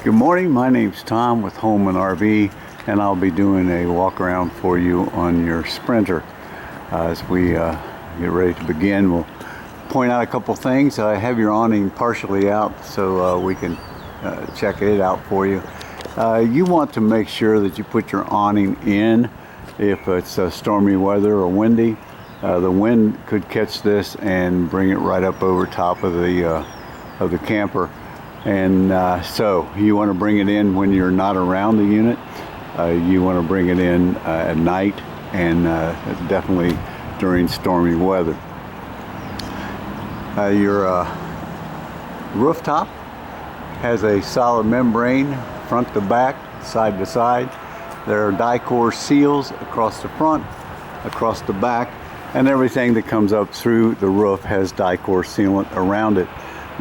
Good morning, my name's Tom with Holman RV, and I'll be doing a walk around for you on your Sprinter. As we get ready to begin, we'll point out a couple things. I have your awning partially out so we can check it out for you. You want to make sure that you put your awning in if it's stormy weather or windy. The wind could catch this and bring it right up over top of the camper. And so you want to bring it in when you're not around the unit. You want to bring it in at night and definitely during stormy weather. Your rooftop has a solid membrane front to back, side to side. There are die-core seals across the front, across the back, and everything that comes up through the roof has die-core sealant around it.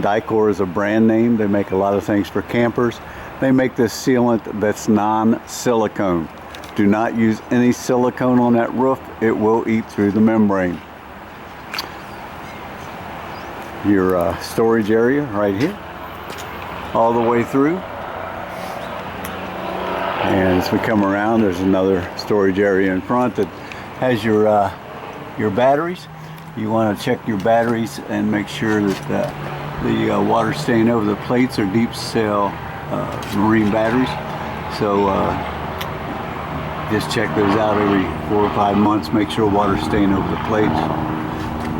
Die-core is a brand name. They make a lot of things for campers. They make this sealant that's non-silicone. Do not use any silicone on that roof. It will eat through the membrane. Your storage area right here, all the way through. And as we come around, there's another storage area in front that has your batteries. You want to check your batteries and make sure that the water staying over the plates are deep cell marine batteries. So just check those out every 4 or 5 months. Make sure water's staying over the plates.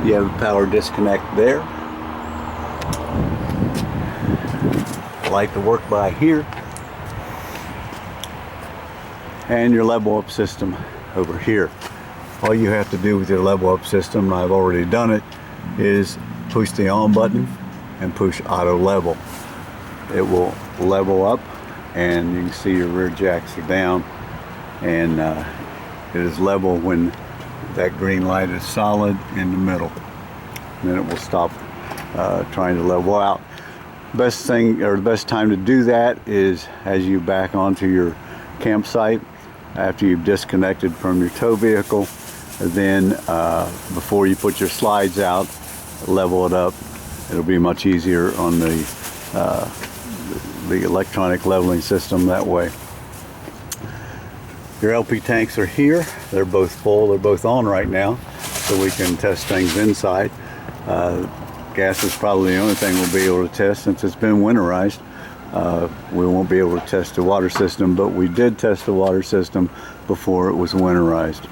You have a power disconnect there. Light to work by here. And your level up system over here. All you have to do with your level up system, and I've already done it, is push the on button and push auto level. It will level up, and you can see your rear jacks are down, and it is level when that green light is solid in the middle. And then it will stop trying to level out. Best thing, or the best time to do that, is as you back onto your campsite after you've disconnected from your tow vehicle. Then before you put your slides out, level it up. It'll be much easier on the electronic leveling system that way. Your LP tanks are here. They're both full. They're both on right now, so we can test things inside. Gas is probably the only thing we'll be able to test since it's been winterized. We won't be able to test the water system, but we did test the water system before it was winterized.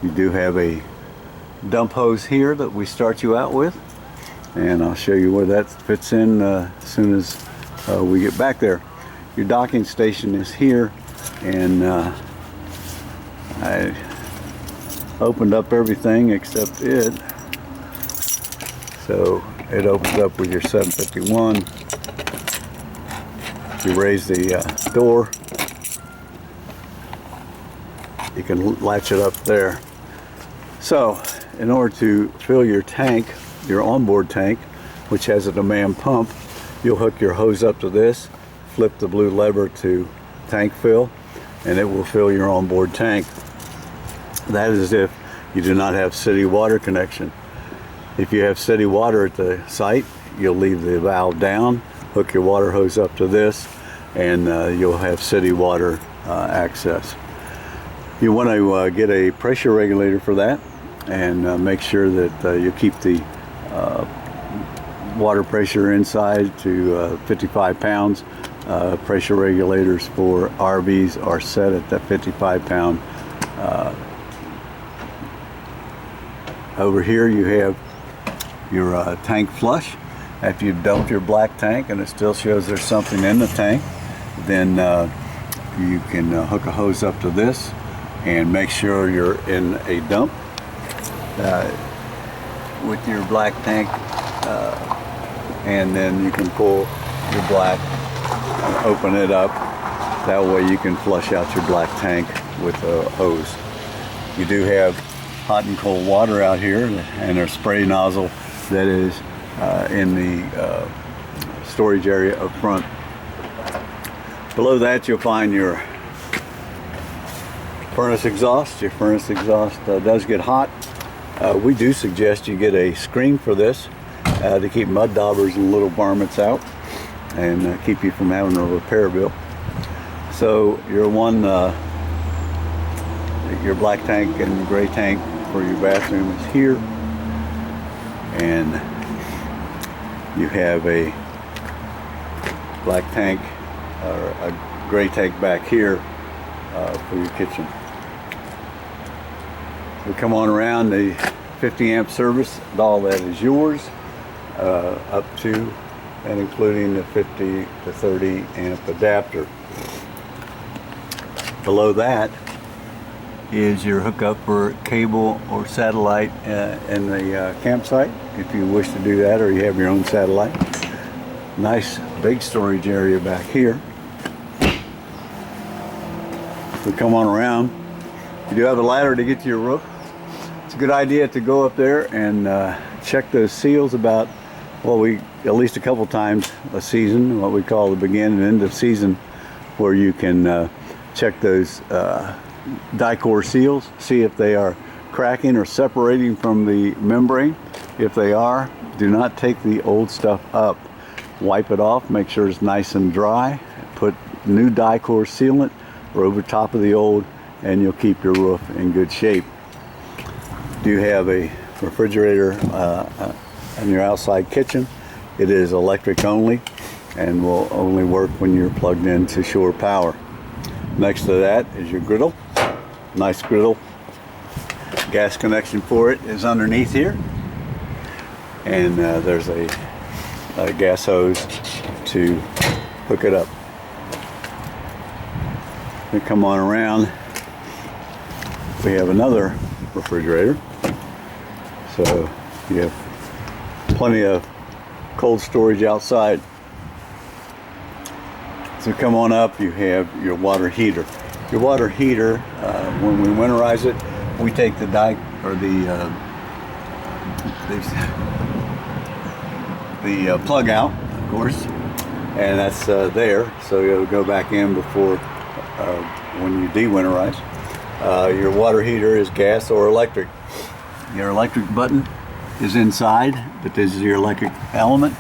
You do have a dump hose here that we start you out with, and I'll show you where that fits in as soon as we get back there. Your docking station is here, and I opened up everything except it. So it opens up with your 751. You raise the door, you can latch it up there. So in order to fill your tank, your onboard tank, which has a demand pump, you'll hook your hose up to this, flip the blue lever to tank fill, and it will fill your onboard tank. That is if you do not have city water connection. If you have city water at the site, you'll leave the valve down, hook your water hose up to this, and you'll have city water access. You want to get a pressure regulator for that, and make sure that you keep the water pressure inside to 55 pounds. Pressure regulators for RVs are set at that 55 pound. Over here you have your tank flush. After you've dumped your black tank and it still shows there's something in the tank, then you can hook a hose up to this and make sure you're in a dump with your black tank, and then you can pull your black and open it up. That way you can flush out your black tank with a hose. You do have hot and cold water out here, and a spray nozzle that is in the storage area up front. Below that you'll find your furnace exhaust. Your furnace exhaust does get hot. We do suggest you get a screen for this to keep mud daubers and little varmints out. and keep you from having a repair bill. So your black tank and gray tank for your bathroom is here, and you have a black tank or a gray tank back here for your kitchen. We come on around, the 50 amp service, all that is yours, up to and including the 50 to 30 amp adapter. Below that is your hookup for cable or satellite in the campsite, if you wish to do that, or you have your own satellite. Nice big storage area back here. If we come on around, you do have a ladder to get to your roof. It's a good idea to go up there and check those seals about, well, at least a couple times a season, what we call the begin and end of season, where you can check those die-core seals, see if they are cracking or separating from the membrane. If they are, do not take the old stuff up. Wipe it off, make sure it's nice and dry, put new die-core sealant over top of the old, and you'll keep your roof in good shape. You have a refrigerator in your outside kitchen. It is electric only and will only work when you're plugged into shore power. Next to that is your griddle. Nice griddle. Gas connection for it is underneath here, and there's a gas hose to hook it up. We come on around, we have another refrigerator, so you have plenty of cold storage outside. So come on up, you have your water heater. Your water heater, when we winterize it, we take the plug out, of course, and that's there, so it'll go back in before when you de-winterize. Your water heater is gas or electric. Your electric button is inside, but this is your electric element,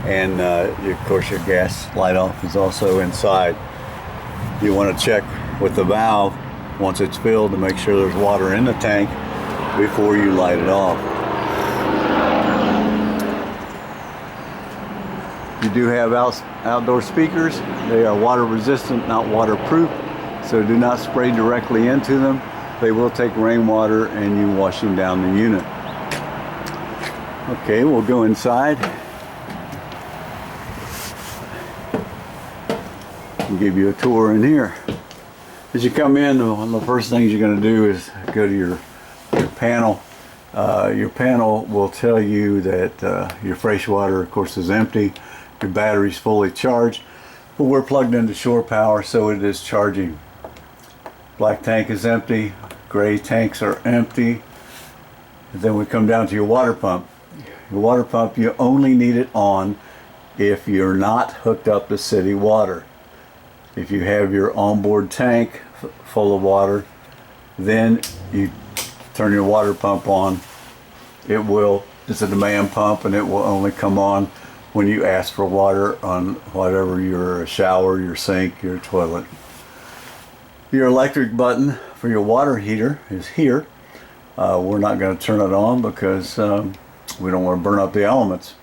and of course your gas light off is also inside. You want to check with the valve once it's filled to make sure there's water in the tank before you light it off. You do have outdoor speakers. They are water resistant, not waterproof, so do not spray directly into them. They will take rainwater and you washing down the unit. Okay, we'll go inside and give you a tour in here. As you come in, one of the first things you're going to do is go to your panel. Your panel will tell you that your fresh water, of course, is empty. Your battery's fully charged, but we're plugged into shore power, so it is charging. Black tank is empty, gray tanks are empty. And then we come down to your water pump. Your water pump, you only need it on if you're not hooked up to city water. If you have your onboard tank full of water, then you turn your water pump on. It's a demand pump, and it will only come on when you ask for water on whatever, your shower, your sink, your toilet. Your electric button for your water heater is here. We're not going to turn it on because we don't want to burn up the elements.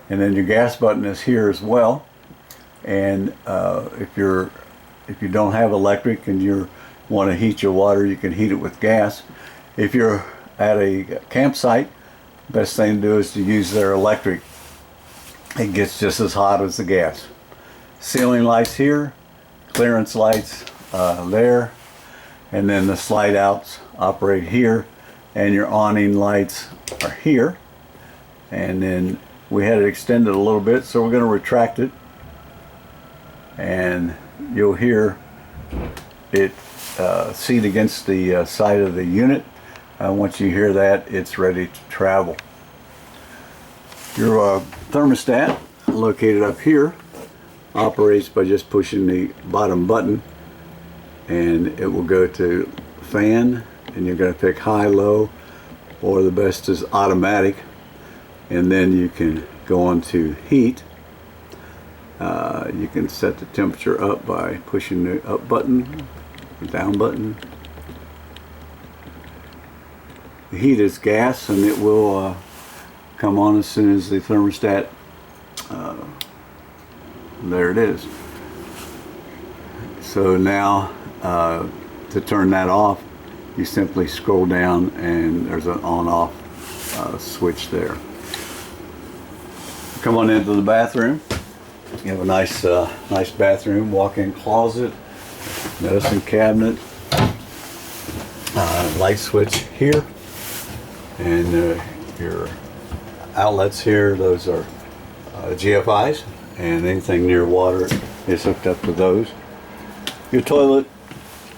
And then your gas button is here as well. And if you don't have electric and you want to heat your water, you can heat it with gas. If you're at a campsite, best thing to do is to use their electric. It gets just as hot as the gas. Ceiling lights here, clearance lights there, and then the slide outs operate here, and your awning lights are here. And then we had it extended a little bit, so we're going to retract it, and you'll hear it seat against the side of the unit. Once you hear that, it's ready to travel. Your thermostat, located up here, operates by just pushing the bottom button, and it will go to fan, and you're going to pick high, low, or the best is automatic, and then you can go on to heat. You can set the temperature up by pushing the up button, the down button. The heat is gas, and it will come on as soon as the thermostat, there it is. So now to turn that off, you simply scroll down and there's an on-off switch there. Come on into the bathroom. You have a nice bathroom, walk-in closet, medicine cabinet, light switch here, and your outlets here. Those are GFIs, and anything near water is hooked up to those. Your toilet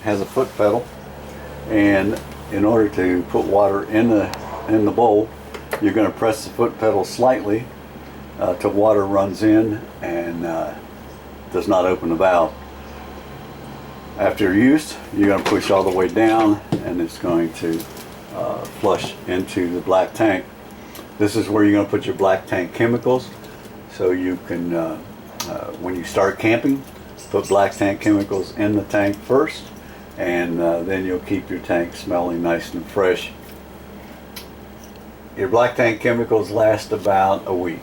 has a foot pedal, and in order to put water in the bowl, you're going to press the foot pedal slightly till water runs in and does not open the valve. After use, you're going to push all the way down, and it's going to flush into the black tank. This is where you're going to put your black tank chemicals, so you can, when you start camping, put black tank chemicals in the tank first, and then you'll keep your tank smelling nice and fresh. Your black tank chemicals last about a week.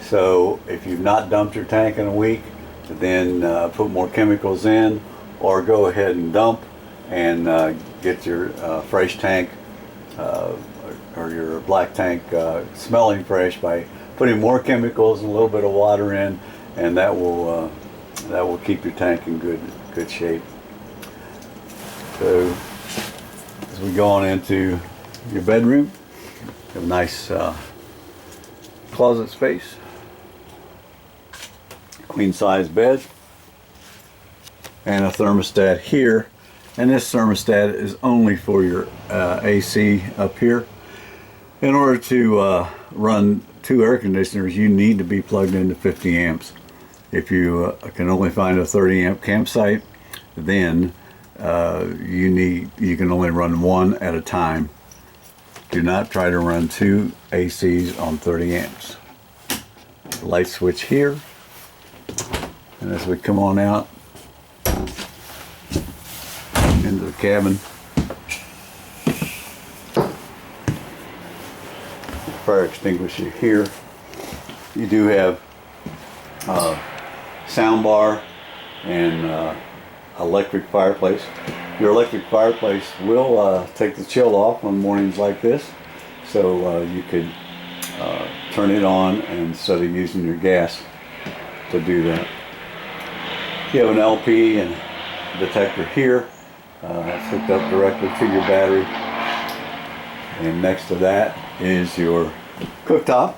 So if you've not dumped your tank in a week, then put more chemicals in, or go ahead and dump and get your fresh tank or your black tank smelling fresh by putting more chemicals and a little bit of water in, and that will keep your tank in good shape. So as we go on into your bedroom, you have a nice closet space, queen size bed, and a thermostat here. And this thermostat is only for your AC up here. In order to run 2 air conditioners, you need to be plugged into 50 amps. If you can only find a 30 amp campsite, then you can only run 1 at a time. Do not try to run 2 ACs on 30 amps. Light switch here, and as we come on out into the cabin, fire extinguisher here. You do have sound bar and electric fireplace. Your electric fireplace will take the chill off on mornings like this, so you could turn it on instead of using your gas to do that. You have an LP and detector here. It's hooked up directly to your battery, and next to that is your cooktop.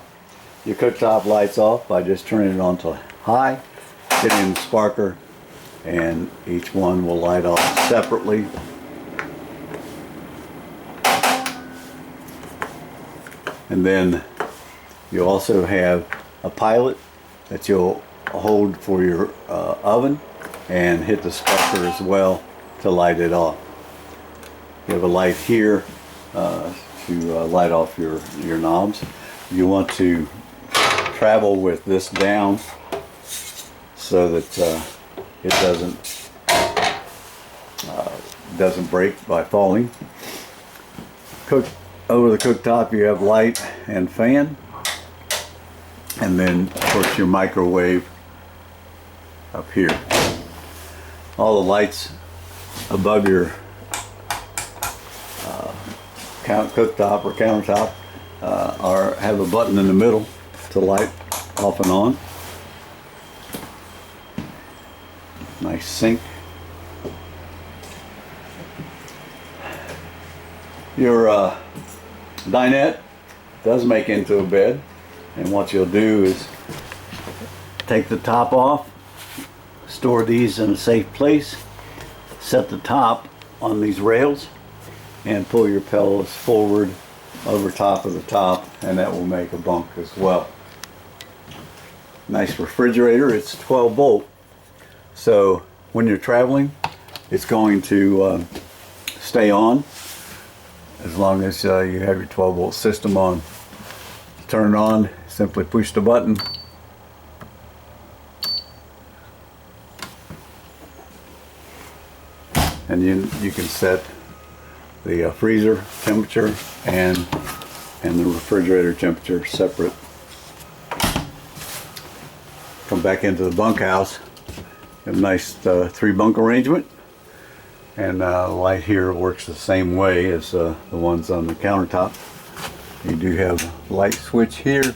Your cooktop lights off by just turning it on to high, hitting the sparker, and each one will light off separately. And then you also have a pilot that you'll hold for your oven, and hit the sparker as well to light it off. You have a light here to light off your knobs. You want to travel with this down so that it doesn't break by falling. Over the cooktop you have light and fan, and then of course your microwave up here. All the lights above your cooktop or countertop have a button in the middle to light off and on. Nice sink. Your dinette does make into a bed, and what you'll do is take the top off, store these in a safe place, set the top on these rails, and pull your pillows forward over top of the top, and that will make a bunk as well. Nice refrigerator. It's 12 volt, so when you're traveling it's going to stay on as long as you have your 12 volt system on. To turn it on, simply push the button and you can set the freezer temperature and the refrigerator temperature separate. Come back into the bunkhouse. Have a nice 3-bunk arrangement, and light here works the same way as the ones on the countertop. You do have a light switch here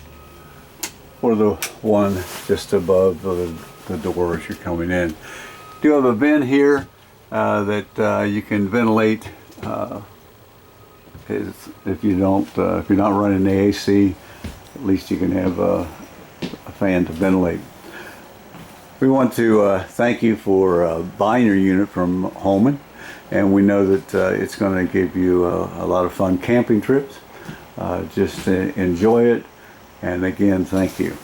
for the one just above the door as you're coming in. You do have a vent here that you can ventilate if you're not running the AC. At least you can have a fan to ventilate. We want to thank you for buying your unit from Holman, and we know that it's going to give you a lot of fun camping trips. Just enjoy it, and again, thank you.